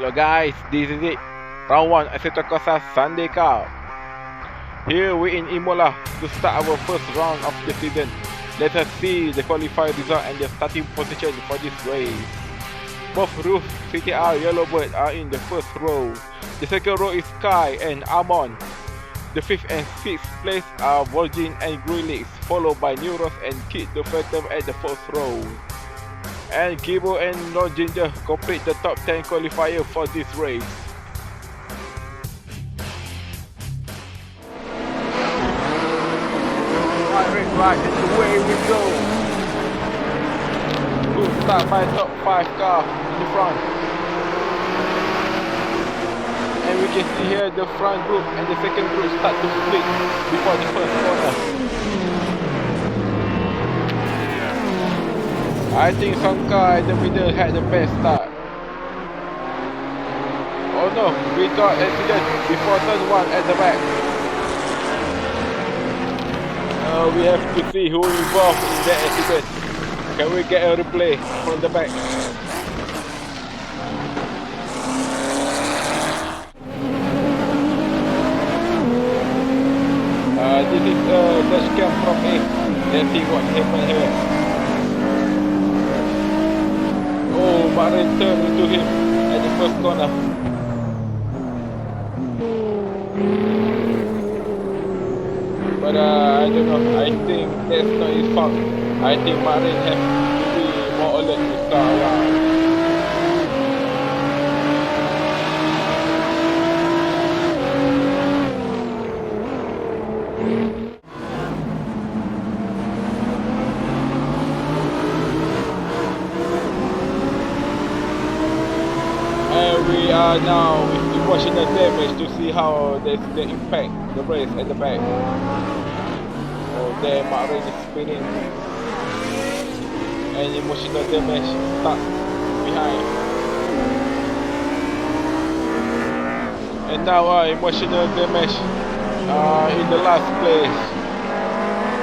Hello guys, this is it. Round 1 Assetto Corsa Sunday Cup. Here we in Imola to start our first round of the season. Let us see the qualifier result and the starting position for this race. Both Roof, CTR, Yellowbird are in the first row. The second row is Sky and Amon. The 5th and 6th place are Virgin and Grillix, followed by Neuros and Kid the Phantom at the 4th row. And Kibo and Lord Ginger complete the top 10 qualifier for this race. Right, and away we go. We'll start by top 5 car in the front. And we can see here the front group and the second group start to split before the first corner. I think some car in the middle had the best start. Oh no, we got accident before turn 1 at the back. We have to see who involved in that accident. Can we get a replay from the back? This is the dash cam from A. Let's see what happened here. Oh, Marin turned into him at the first corner. But I don't know, I think that's not his fault. I think Marin has to be more alert to start around. And we are now with emotional damage to see how there's the impact the race at the back. Oh, there Marin is spinning. And emotional damage stuck behind. And now emotional damage in the last place.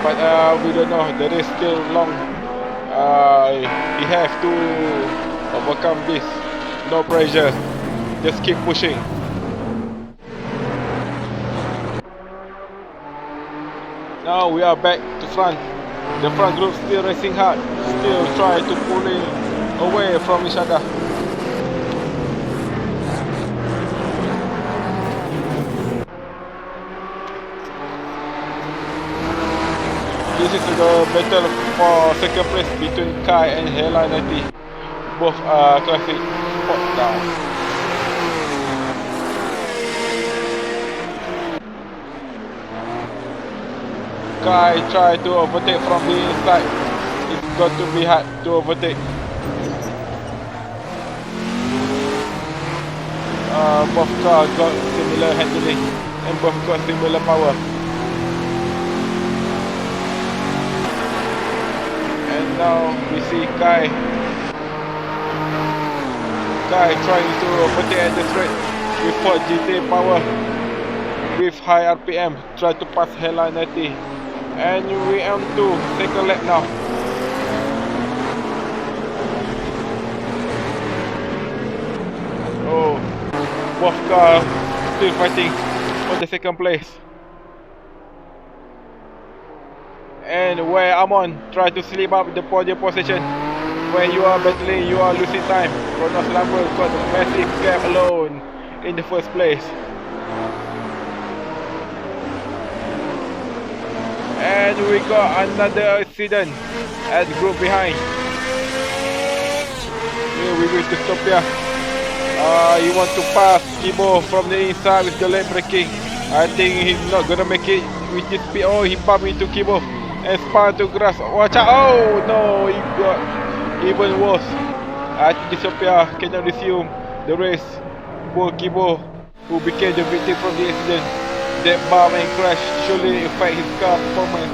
But we don't know, the race still long. He have to overcome this. No pressure, just keep pushing. Now we are back to front. The front group still racing hard, still trying to pulling away from each other. This is the battle for second place between Kai and Hela 90. Both are classic spot down. Kai try to overtake from the inside. It's got to be hard to overtake. Both cars got similar handling and both got similar power. And now we see Kai trying to overtake at the straight with 4 GT power with high RPM, try to pass Hela 90. And we am to second lap now. Oh, both cars still fighting for the second place. And where Amon try to slip up the podium position. When you are battling, you are losing time. Kronos Lambert got a massive gap alone in the first place. And we got another accident at the group behind. Here we go to Stopia. He want to pass Kibo from the inside with the lane braking. I think he's not gonna make it with his speed. Oh, he bumped into Kibo and spun to grass. Watch out! Oh no, he got even worse. I think Dystopia cannot resume the race. Poor Kibo, who became the victim from the accident. That bump and crash surely affect his car performance.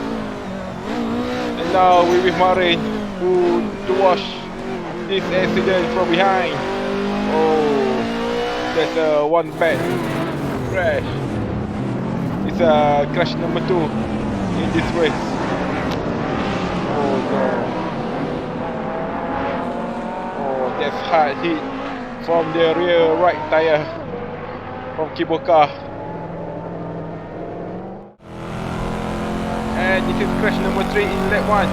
And now we with Marin, who to watch this accident from behind. Oh, that's one bad crash. It's crash number 2 in this race. Oh no. That's hard hit from the rear right tire from Kiboka. And this is crash number 3 in lap 1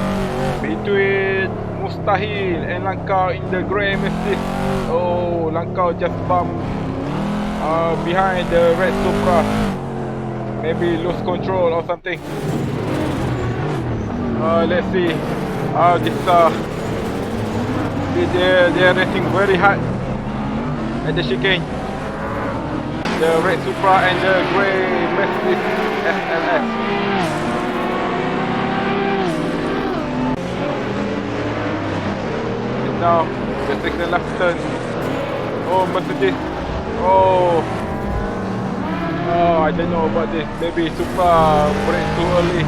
between Mustahil and Langkau in the grey Mercedes. Oh, Langkau just bumped behind the red Supra. Maybe lose control or something. Let's see. They're racing very hard at the chicane. The red Supra and the grey Mercedes SLS. And now the second left turn. Oh, Mercedes. Oh, I don't know about this. Maybe Supra brake too early,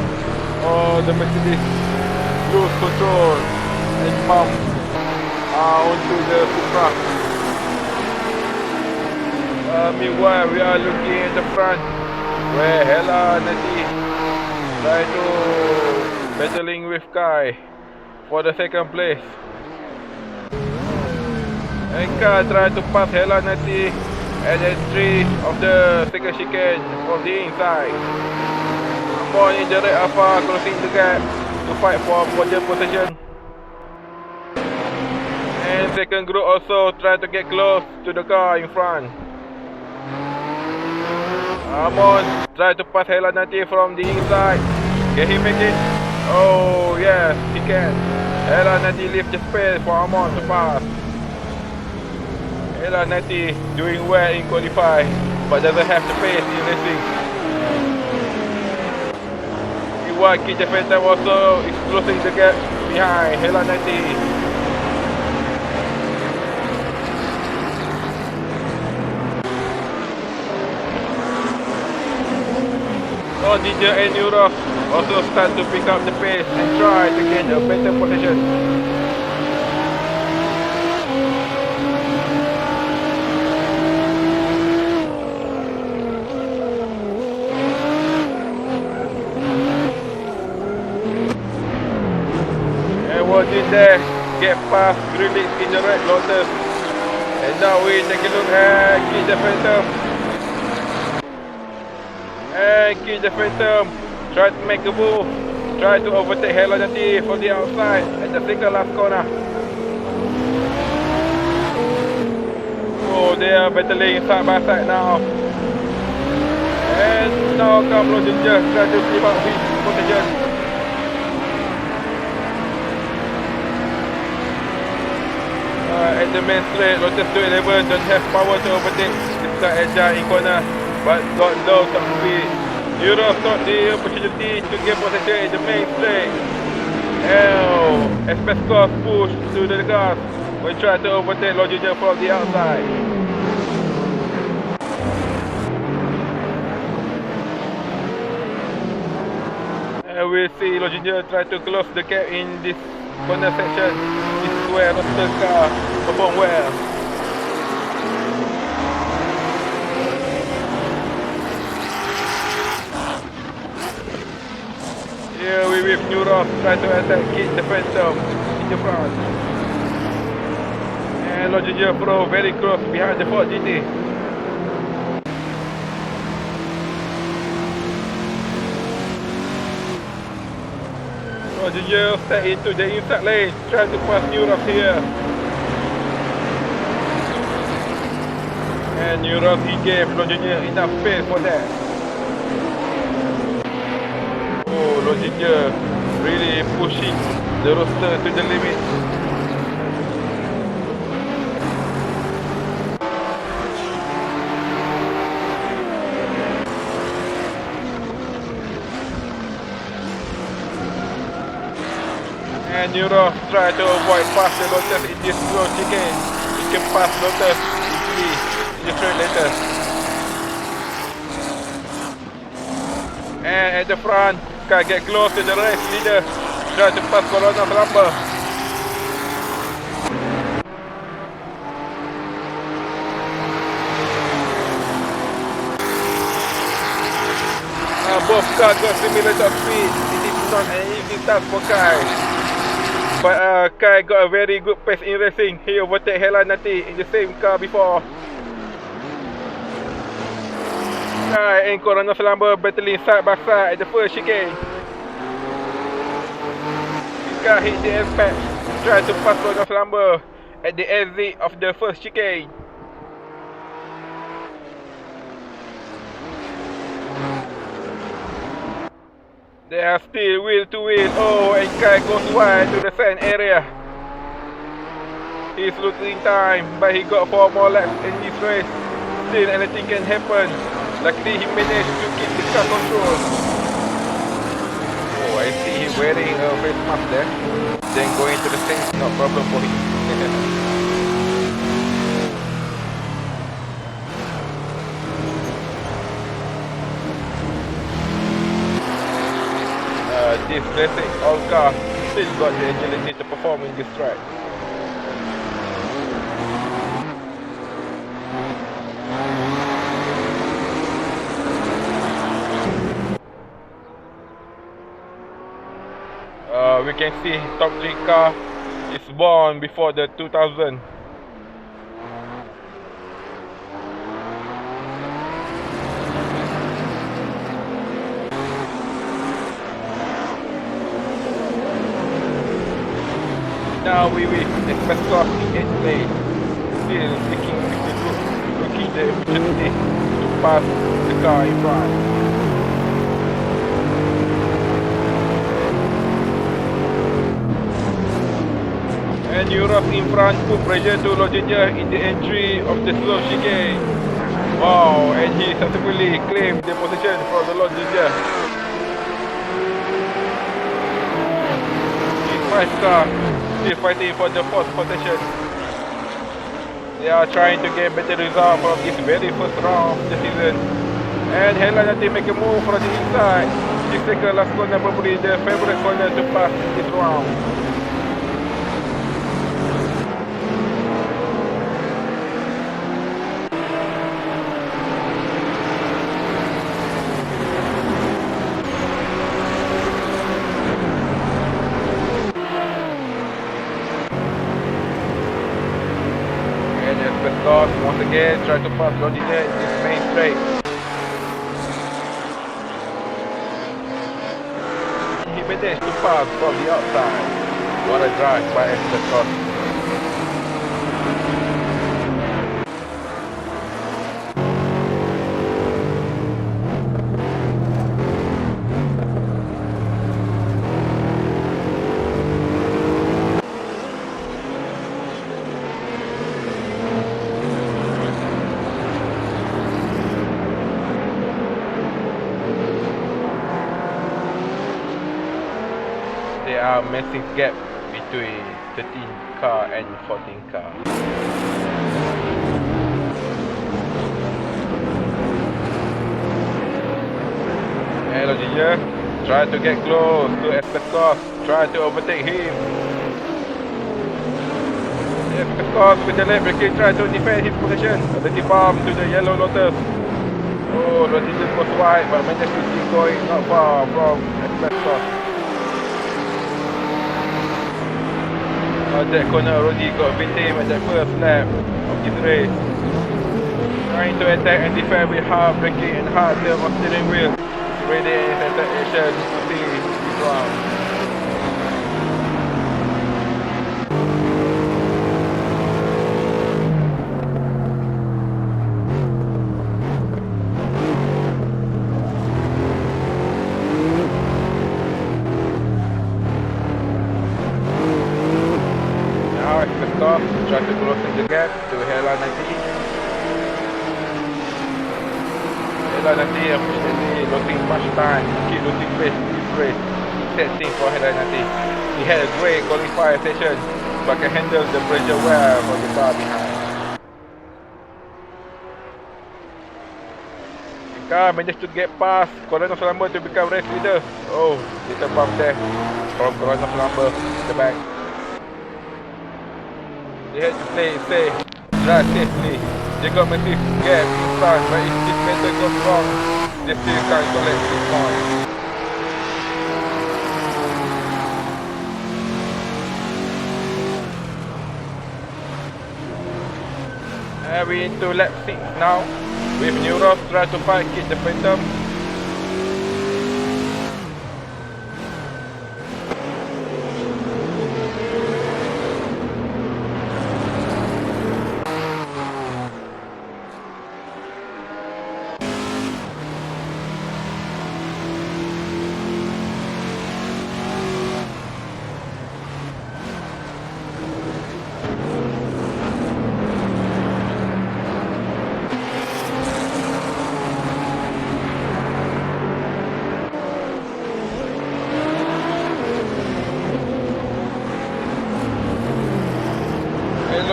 or the Mercedes lose control and bump onto the Supra. Meanwhile, we are looking at the front where Hela nanti try to battling with Kai for the second place. And Kai try to pass Hela nanti at entry of the second chicane from the inside. More in the red Alpha closing the gap to fight for podium position. And second group also try to get close to the car in front. Amon try to pass Hela nanti from the inside. Can he make it? Oh yes, he can. Hela nanti leave the space for Amon to pass. Hela nanti doing well in qualify, but doesn't have the pace in racing. Meanwhile, Kijay Phantom also is closing the gap behind Hela nanti. So DJ and Europe also start to pick up the pace and try to get a better position. Was in there, get past Grillix in the red Lotus. And now we take a look at Kijay Phantom. And Kijay Phantom try to make a move, try to overtake Hela nanti from the outside at the second last corner. Oh, they are battling side by side now. And now come Roger, try to keep up with position. At the main straight, Lotus 211 don't have power to overtake. It's not agile in corner, but got low top speed. Europe got the opportunity to get position in the main straight. Express course push to the gas when try to overtake Loginger from the outside. And we'll see Loginger try to close the gap in this corner section. This is where Roster car perform well. Here we with New Ross try to attack Kijay Phantom in the front. And Loginger Pro very close behind the Ford GT. Loginger step into the inside lane, try to pass New Ross here. And New Ross, he gave Loginger enough space for that. Oh, Loginger really pushing the roster to the limit. And Europe try to avoid past the Lotus in this slow chicane. He can pass Lotus easily in the straight later. And at the front, can get close to the race leader. Try to pass Corona Rumble. Both cars got similar top speed. It is not an easy task for Kai. But Kai got a very good pace in racing. He overtake Hela Nati in the same car before. Kai and Corona Slumber battling side by side at the first chicane. Kai hit the apex, try to pass Corona Slumber at the exit of the first chicane. They are still wheel to wheel. Oh, and Kai goes wide to the sand area. He's losing time, but he got 4 more laps in this race. Still anything can happen. Luckily he managed to keep the car control. Oh, I see him wearing a face mask there. Then going to the sand, no problem for him. This classic all car still got the agility to perform in this track. We can see top 3 car is born before the 2000. Now we will expect off in 8th place, still seeking the opportunity to pass the car in front. And Europe in front put pressure to Roger in the entry of the slow chicane. Wow, and he successfully claimed the position for the Roger. In 5 car, still fighting for the 4th position. They are trying to get better result from this very first round of the season. And Hela Nati make a move from the inside. This second last corner probably the favorite corner to pass this round. Once again, try to pass Rodine in this main straight. He managed to pass from the outside. What a drive by Assetto. There are massive gap between 13 car and 14 car. Hello Ginger, try to get close to Assetto, try to overtake him. Assetto with the left braking try to defend his position. The bomb to the yellow Lotus. Oh, Roger goes wide but managed to keep going not far from Assetto. That corner Roddy got beat him at that first lap of this race. Trying to attack and defend with hard braking and hard turn of steering wheel. It's ready in center action to see this round. Try to close the gap to Hela Nati. Hela Nati unfortunately losing much time, keep losing pace in this race. Sad thing for Hela Nati. He had a great qualifier session but can handle the pressure well for the car behind. The car managed to get past Corona Slumber to become race leader. Oh, little bump there from Corona Slumber to the back. They had to play it safe, drive safely. They got massive gap in front, but if this method goes wrong, they still can't collect 3 points. And we into lap 6 now. With Neuros try to fight kick the Phantom.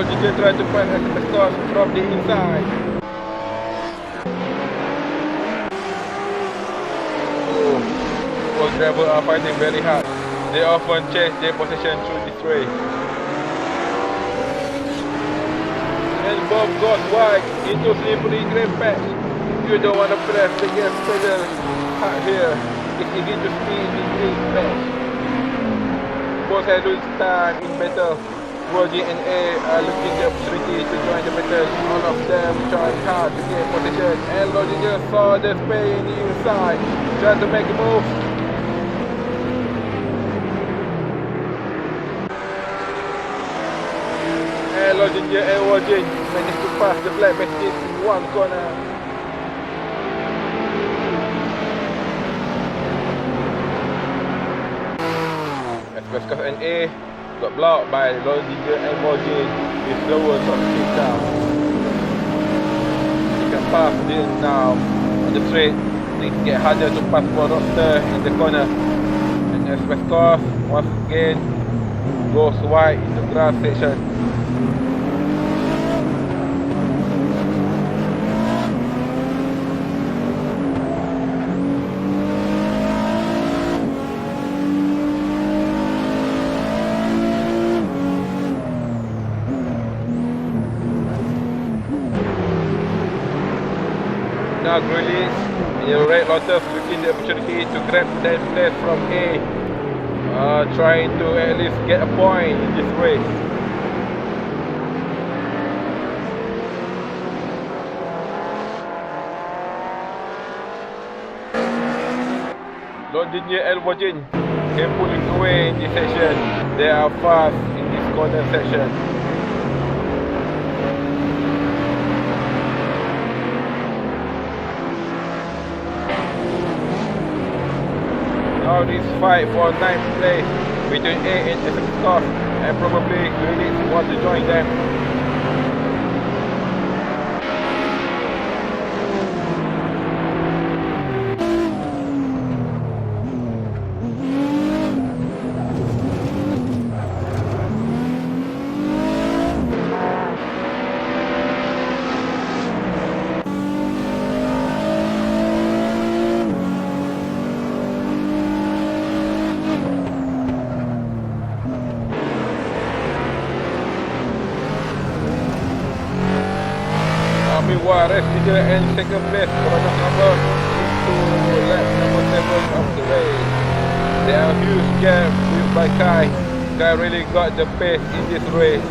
Logical try to find the course from the inside. Both drivers are fighting very hard. They often change their position through this race. And Bob got wide into slippery green patch. You don't want to press the gas pedal hard here. It's easy to speed in green patch. Both had lose time in battle. Roger and A are looking the opportunity to join the battle. All of them trying hard to get position. And Roger just saw the spray in the inside. Trying to make a move. And Roger and Roger managed to pass the black machine in one corner. Esprescos and A got blocked by Loginger and Roger with slower top speed down. You can pass this now on the straight. Things get harder to pass for Roster in the corner. And Esprescos once again goes wide in the grass section. Now release in the Red Lotus looking the opportunity to grab that place from A, trying to at least get a point in this race. Londinia and Virgin came pulling away in this section. They are fast in this corner section. Now this fight for 9th place between A and Assetto, and probably Greenwich want to join them. Juarez leader and second place product number into lap number 7 of the race. There are huge gap with by Kai. Kai really got the pace in this race.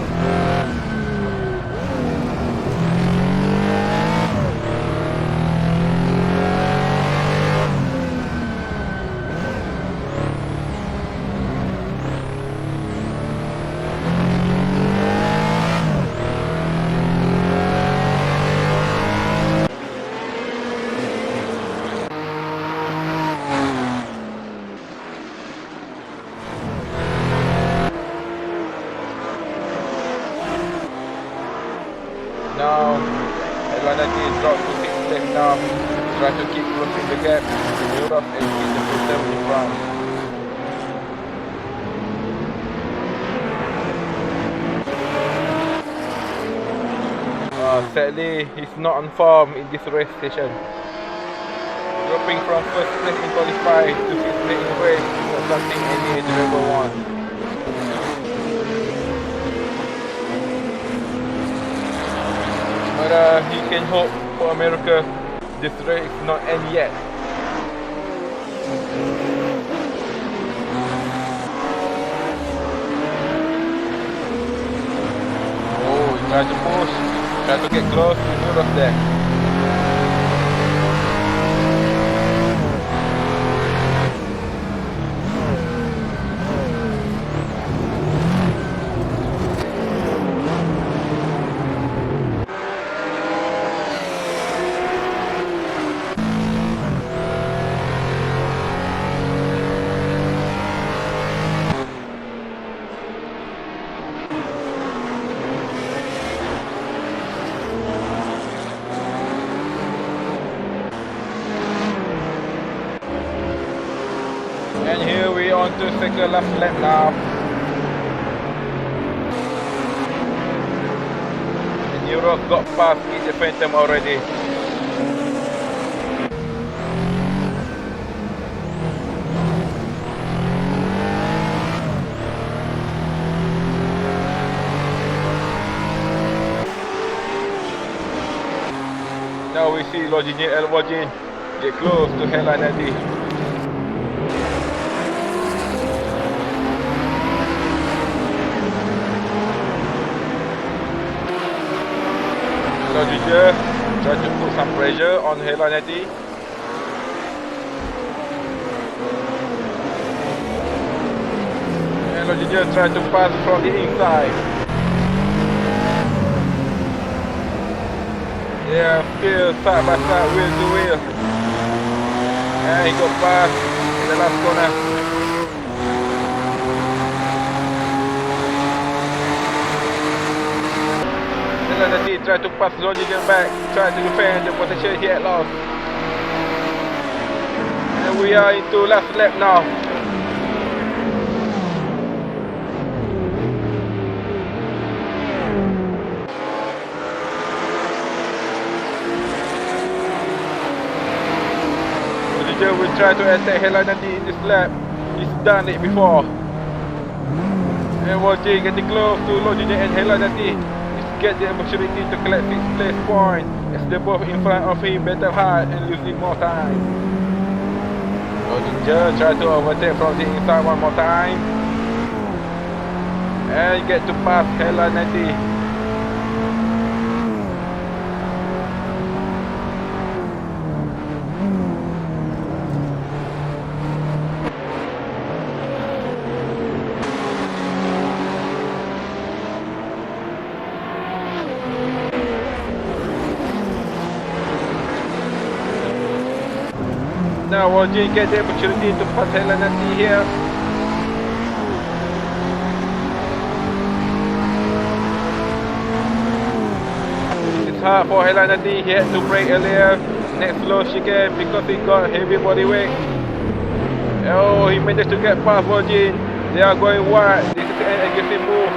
Now, Elanati is dropped to 6th place now. Try to keep closing the gap to Europe and keep the system in front. Sadly, he's not on form in this race session. Dropping from 1st place in qualify to 5th place in race is not something any driver wants. But he can hope for America. This race is not end yet. Oh, he tried to push. Try to get close to Europe there. And here we on to second last lap now. And Europe got past the Phantom already. Now we see Loginier Elwajin get close to Helanadi. Loginier try to put some pressure on Helanadi. And Loginier try to pass from the inside. Yeah, still side by side, wheel to wheel. And he got past in the last corner. Helanadi tried to pass Loginier back, tried to defend the position he had lost. And we are into last lap now. We try to attack Helanadi in this lap. He's done it before. And Wajin getting close to Loginier and Helanadi. He's get the opportunity to collect 6th place point as they're both in front of him battle hard and losing more time. Loginier try to overtake from the inside one more time. And get to pass Helanadi. Now Wajin get the opportunity to pass Helanadi here. It's hard for Helanadi, he had to brake earlier. Next slow chicane because he got heavy body weight. Oh, he managed to get past Wajin. They are going wide. This is an aggressive move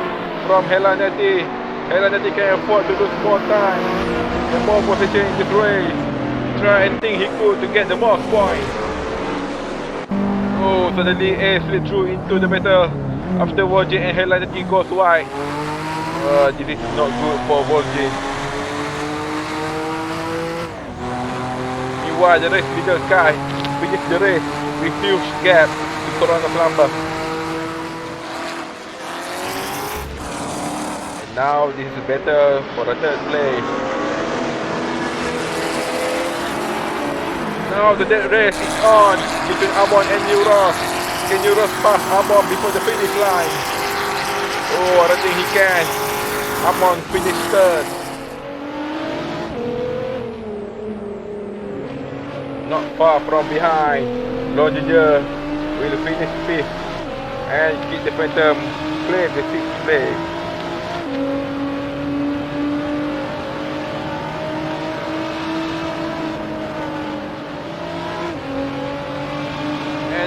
from Helanadi. Helanadi can afford to lose more time and more position in this race. Try anything he could to get the most points. Oh, suddenly A slipped through into the battle after Wajin and Helanadi goes wide. This is not good for Wajin. Meanwhile, the race leader Kai finished the race with huge gap to Corona Plumber. And now this is better for the third place. Now the dead race is on between Albon and Euros. Can Euros pass Albon before the finish line? Oh, I don't think he can. Albon finished third. Not far from behind. Loginier will finish fifth and keep the Phantom claim the 6th place.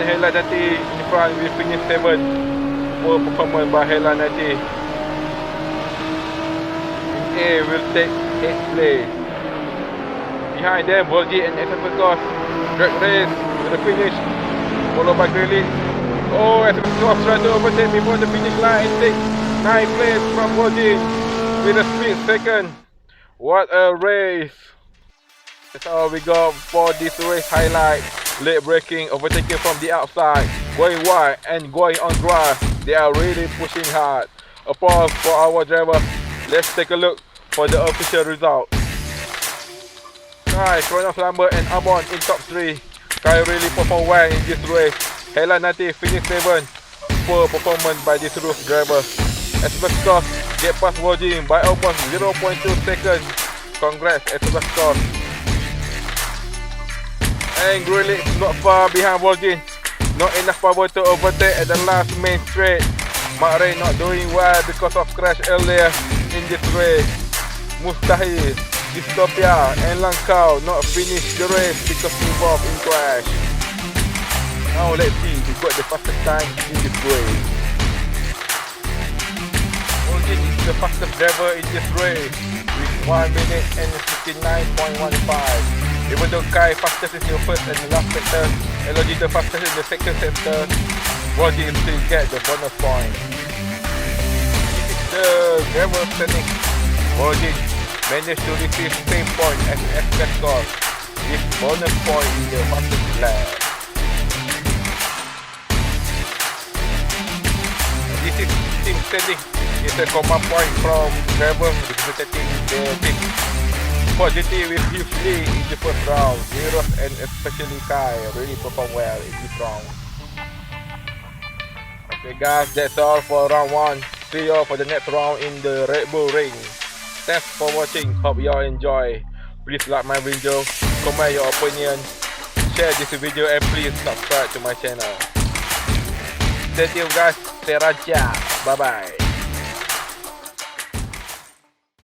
Helanadi in front will finish 7th. Poor performance by Helanadi. A will take 8th place. Behind them, Volgi and Assetto drag race to the finish, followed by Grelix. Oh, Assetto trying to overtake before the finish line and take 9th place from Volgi with a split second. What a race! That's all we got for this race highlight. Late braking, overtaking from the outside, going wide and going on grass. They are really pushing hard. Applause for our driver. Let's take a look for the official result. Kai, Kronos Lambert and Albon in top 3. Kai really performed well in this race. Hela Nati finished 7. Poor performance by this roof driver. Assetto get past Virgin by almost 0.2 seconds. Congrats Assetto. And Grilic not far behind Virgin. Not enough power to overtake at the last main straight. McRae not doing well because of crash earlier in this race. Mustahil, Dystopia and Langkau not finish the race because involved in crash. Now let's see who got the fastest time in this race. Virgin is the fastest driver in this race with 1 minute and 59.15. Even though Kai fastest in the first and the last sector, and Logi the fastest in the second sector, Virgin still get the bonus point. This is the driver standing. Virgin managed to receive same point as Assetto with bonus point in the fastest lap. This is team standing. It's a command point from driver representing the team. Positive with hugely in the first round. Zeros and especially Kai really perform well in this round. Okay guys, that's all for round 1. See you all for the next round in the Red Bull Ring. Thanks for watching. Hope you all enjoy. Please like my video, comment your opinion, share this video and please subscribe to my channel. Stay tuned guys. Stay raja. Bye bye.